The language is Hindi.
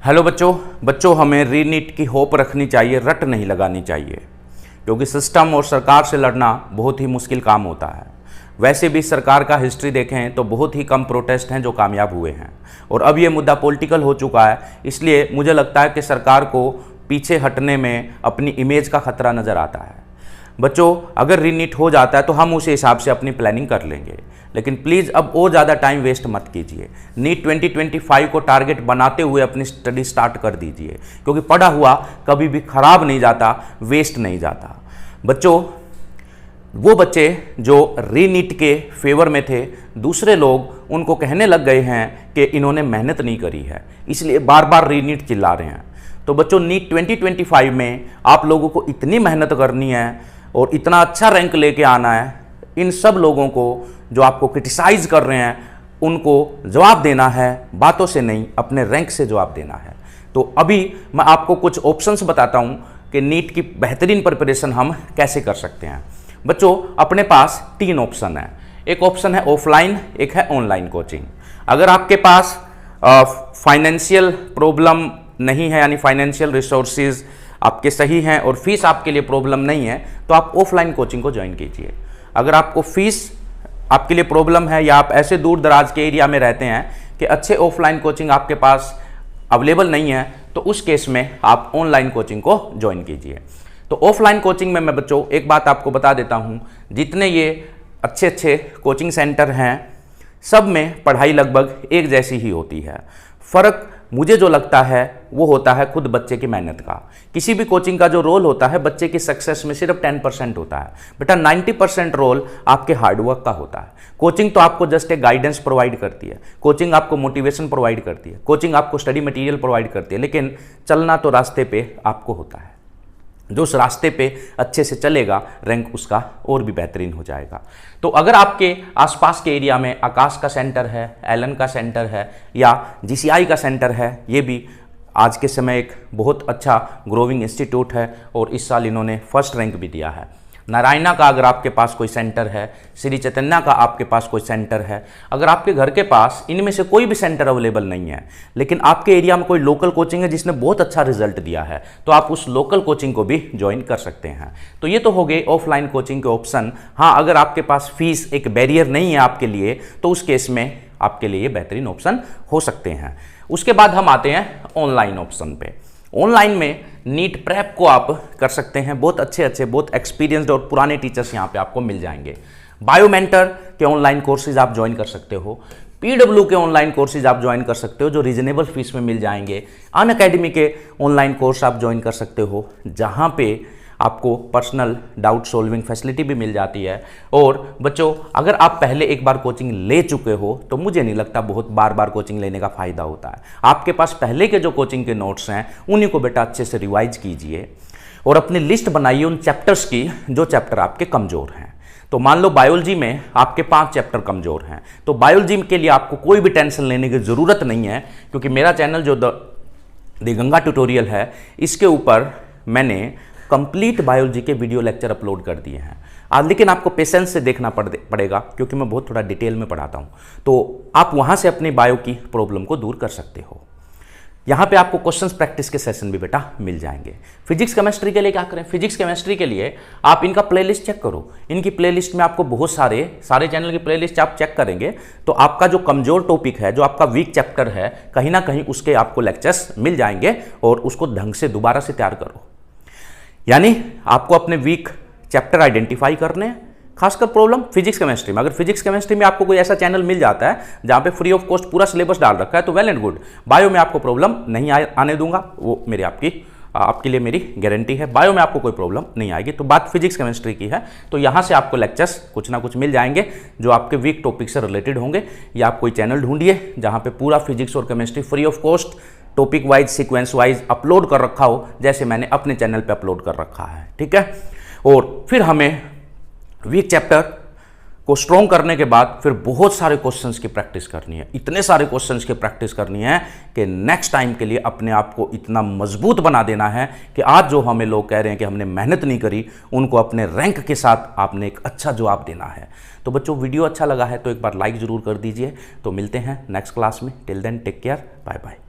हेलो बच्चों हमें रीनीट की होप रखनी चाहिए, रट नहीं लगानी चाहिए, क्योंकि सिस्टम और सरकार से लड़ना बहुत ही मुश्किल काम होता है। वैसे भी सरकार का हिस्ट्री देखें तो बहुत ही कम प्रोटेस्ट हैं जो कामयाब हुए हैं, और अब ये मुद्दा पॉलिटिकल हो चुका है, इसलिए मुझे लगता है कि सरकार को पीछे हटने में अपनी इमेज का खतरा नज़र आता है। बच्चों, अगर रीनीट हो जाता है तो हम उस हिसाब से अपनी प्लानिंग कर लेंगे, लेकिन प्लीज़ अब और ज़्यादा टाइम वेस्ट मत कीजिए। नीट 2025 को टारगेट बनाते हुए अपनी स्टडी स्टार्ट कर दीजिए, क्योंकि पढ़ा हुआ कभी भी खराब नहीं जाता, वेस्ट नहीं जाता। बच्चों, वो बच्चे जो रीनीट के फेवर में थे, दूसरे लोग उनको कहने लग गए हैं कि इन्होंने मेहनत नहीं करी है, इसलिए बार बार रीनीट चिल्ला रहे हैं। तो बच्चों, नीट 2025 में आप लोगों को इतनी मेहनत करनी है और इतना अच्छा रैंक लेके आना है। इन सब लोगों को जो आपको क्रिटिसाइज कर रहे हैं उनको जवाब देना है, बातों से नहीं, अपने रैंक से जवाब देना है। तो अभी मैं आपको कुछ ऑप्शंस बताता हूं कि नीट की बेहतरीन प्रिपरेशन हम कैसे कर सकते हैं। बच्चों, अपने पास 3 ऑप्शन है। एक ऑप्शन है ऑफलाइन, एक है ऑनलाइन कोचिंग। अगर आपके पास फाइनेंशियल प्रॉब्लम नहीं है, यानी फाइनेंशियल रिसोर्सेज आपके सही हैं और फीस आपके लिए प्रॉब्लम नहीं है, तो आप ऑफलाइन कोचिंग को ज्वाइन कीजिए। अगर आपको फीस आपके लिए प्रॉब्लम है या आप ऐसे दूर दराज के एरिया में रहते हैं कि अच्छे ऑफलाइन कोचिंग आपके पास अवेलेबल नहीं है, तो उस केस में आप ऑनलाइन कोचिंग को ज्वाइन कीजिए। तो ऑफलाइन कोचिंग में मैं बच्चों एक बात आपको बता देता हूँ, जितने ये अच्छे अच्छे कोचिंग सेंटर हैं सब में पढ़ाई लगभग एक जैसी ही होती है। फ़र्क मुझे जो लगता है वो होता है खुद बच्चे की मेहनत का। किसी भी कोचिंग का जो रोल होता है बच्चे की सक्सेस में सिर्फ 10% होता है बेटा, 90% रोल आपके हार्डवर्क का होता है। कोचिंग तो आपको जस्ट एक गाइडेंस प्रोवाइड करती है, कोचिंग आपको मोटिवेशन प्रोवाइड करती है, कोचिंग आपको स्टडी मटेरियल प्रोवाइड करती है, लेकिन चलना तो रास्ते पे आपको होता है। जो उस रास्ते पे अच्छे से चलेगा, रैंक उसका और भी बेहतरीन हो जाएगा। तो अगर आपके आसपास के एरिया में आकाश का सेंटर है, एलन का सेंटर है या जीसीआई का सेंटर है, ये भी आज के समय एक बहुत अच्छा ग्रोविंग इंस्टीट्यूट है और इस साल इन्होंने फर्स्ट रैंक भी दिया है। नारायणा का अगर आपके पास कोई सेंटर है, श्री चैतन्य का आपके पास कोई सेंटर है, अगर आपके घर के पास इनमें से कोई भी सेंटर अवेलेबल नहीं है, लेकिन आपके एरिया में कोई लोकल कोचिंग है जिसने बहुत अच्छा रिजल्ट दिया है, तो आप उस लोकल कोचिंग को भी ज्वाइन कर सकते हैं। तो ये तो हो गए ऑफलाइन कोचिंग के ऑप्शन। हाँ, अगर आपके पास फीस एक बैरियर नहीं है आपके लिए, तो उस केस में आपके लिए बेहतरीन ऑप्शन हो सकते हैं। उसके बाद हम आते हैं ऑनलाइन ऑप्शन पे। ऑनलाइन में नीट प्रेप को आप कर सकते हैं, बहुत अच्छे बहुत एक्सपीरियंस्ड और पुराने टीचर्स यहाँ पे आपको मिल जाएंगे। बायोमेंटर के ऑनलाइन कोर्सेज आप ज्वाइन कर सकते हो, पीडब्ल्यू के ऑनलाइन कोर्सेज आप ज्वाइन कर सकते हो जो रीजनेबल फीस में मिल जाएंगे। अनअकैडमी के ऑनलाइन कोर्स आप ज्वाइन कर सकते हो, जहाँ पे आपको पर्सनल डाउट सॉल्विंग फैसिलिटी भी मिल जाती है। और बच्चों, अगर आप पहले एक बार कोचिंग ले चुके हो तो मुझे नहीं लगता बहुत बार बार कोचिंग लेने का फ़ायदा होता है। आपके पास पहले के जो कोचिंग के नोट्स हैं उन्हीं को बेटा अच्छे से रिवाइज कीजिए और अपनी लिस्ट बनाइए उन चैप्टर्स की जो चैप्टर आपके कमज़ोर हैं। तो मान लो बायोलॉजी में आपके 5 चैप्टर कमज़ोर हैं, तो बायोलॉजी के लिए आपको कोई भी टेंशन लेने की ज़रूरत नहीं है, क्योंकि मेरा चैनल जो द गंगा ट्यूटोरियल है, इसके ऊपर मैंने कंप्लीट बायोलॉजी के वीडियो लेक्चर अपलोड कर दिए हैं। लेकिन आपको पेशेंस से देखना पड़ेगा, क्योंकि मैं बहुत थोड़ा डिटेल में पढ़ाता हूँ। तो आप वहाँ से अपनी बायो की प्रॉब्लम को दूर कर सकते हो। यहाँ पे आपको क्वेश्चंस प्रैक्टिस के सेशन भी बेटा मिल जाएंगे। फिजिक्स केमिस्ट्री के लिए क्या करें? फिजिक्स केमिस्ट्री के लिए आप इनका प्लेलिस्ट चेक करो। इनकी प्लेलिस्ट में आपको बहुत सारे चैनल की प्लेलिस्ट आप चेक करेंगे तो आपका जो कमजोर टॉपिक है, जो आपका वीक चैप्टर है, कहीं ना कहीं उसके आपको लेक्चर्स मिल जाएंगे और उसको ढंग से दोबारा से तैयार करो। यानी आपको अपने वीक चैप्टर आइडेंटिफाई करने हैं, खासकर प्रॉब्लम फिजिक्स केमिस्ट्री में। अगर फिजिक्स केमिस्ट्री में आपको कोई ऐसा चैनल मिल जाता है जहां पे फ्री ऑफ कॉस्ट पूरा सिलेबस डाल रखा है तो वेल एंड गुड। बायो में आपको प्रॉब्लम नहीं आने दूंगा, वो मेरी आपके लिए मेरी गारंटी है। बायो में आपको कोई प्रॉब्लम नहीं आएगी। तो बात फिजिक्स केमिस्ट्री की है, तो यहाँ से आपको लेक्चर्स कुछ ना कुछ मिल जाएंगे जो आपके वीक टॉपिक से रिलेटेड होंगे। या आप कोई चैनल ढूंढिए जहाँ पे पूरा फिजिक्स और chemistry free of cost topic wise sequence wise upload कर रखा हो, जैसे मैंने अपने चैनल पे अपलोड कर रखा है, ठीक है। और फिर हमें वीक चैप्टर को स्ट्रॉन्ग करने के बाद फिर बहुत सारे क्वेश्चंस की प्रैक्टिस करनी है, इतने सारे क्वेश्चंस की प्रैक्टिस करनी है कि नेक्स्ट टाइम के लिए अपने आप को इतना मजबूत बना देना है कि आज जो हमें लोग कह रहे हैं कि हमने मेहनत नहीं करी, उनको अपने रैंक के साथ आपने एक अच्छा जवाब देना है। तो बच्चों, वीडियो अच्छा लगा है तो एक बार लाइक जरूर कर दीजिए। तो मिलते हैं नेक्स्ट क्लास में। Till then take care, bye bye.